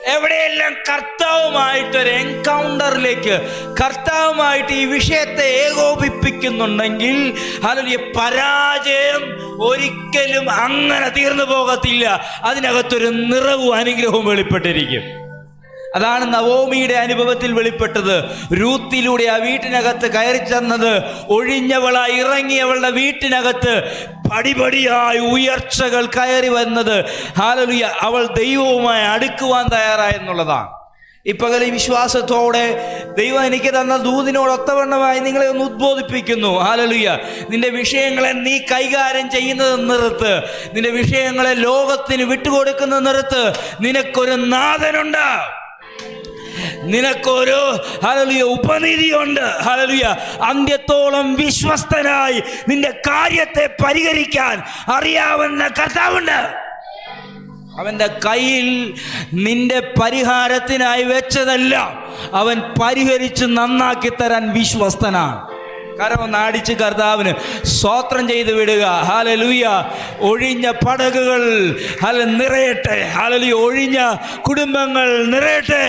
എവിടെയെല്ലാം കർത്താവുമായിട്ടൊരു എൻകൗണ്ടറിലേക്ക്, കർത്താവുമായിട്ട് ഈ വിഷയത്തെ ഏകോപിപ്പിക്കുന്നുണ്ടെങ്കിൽ ഹല്ലേലൂയ, പരാജയം ഒരിക്കലും അങ്ങനെ തീർന്നു പോകത്തില്ല. അതിനകത്തൊരു നിറവും അനുഗ്രഹവും വെളിപ്പെട്ടിരിക്കും. അതാണ് നവോമിയുടെ അനുഭവത്തിൽ വെളിപ്പെട്ടത്. രൂത്തിലൂടെ ആ വീട്ടിനകത്ത് കയറി ചെന്നത്, ഒഴിഞ്ഞവളായി ഇറങ്ങിയവളുടെ വീട്ടിനകത്ത് പടിപടിയായി ഉയർച്ചകൾ കയറി വന്നത് ഹല്ലേലൂയ, അവൾ ദൈവവുമായി അടുക്കുവാൻ തയ്യാറായെന്നുള്ളതാണ്. ഈ പകൽ വിശ്വാസത്തോടെ ദൈവം എനിക്ക് തന്ന ദൂതിനോട് ഒത്തവണ്ണമായി നിങ്ങളെ ഒന്ന് ഉദ്ബോധിപ്പിക്കുന്നു. ഹല്ലേലൂയ, നിന്റെ വിഷയങ്ങളെ നീ കൈകാര്യം ചെയ്യുന്നത് നിർത്ത്. നിന്റെ വിഷയങ്ങളെ ലോകത്തിന് വിട്ടുകൊടുക്കുന്നത് നിർത്ത്. നിനക്കൊരു നാഥനുണ്ട്, നിനക്കൊരു ഹല്ലേലൂയ ഉപനിധിയുണ്ട്. ഹല്ലേലൂയ, അന്ത്യത്തോളം വിശ്വസ്തനായി നിന്റെ കാര്യത്തെ പരിഹരിക്കാൻ അറിയാവുന്ന കർത്താവുണ്ട്. അവന്റെ കയ്യിൽ നിന്റെ പരിഹാരത്തിനായി വെച്ചതെല്ലാം അവൻ പരിഹരിച്ച് നന്നാക്കി തരാൻ വിശ്വസ്തനാണ്. കാരണം ഒന്ന് അടിച്ച് കർത്താവിന് സ്തോത്രം ചെയ്ത് വിടുക. ഹല്ലേലൂയ, ഒഴിഞ്ഞ പടകുകൾ നിറയട്ടെ. ഹല്ലേലൂയ, ഒഴിഞ്ഞ കുടുംബങ്ങൾ നിറയട്ടെ.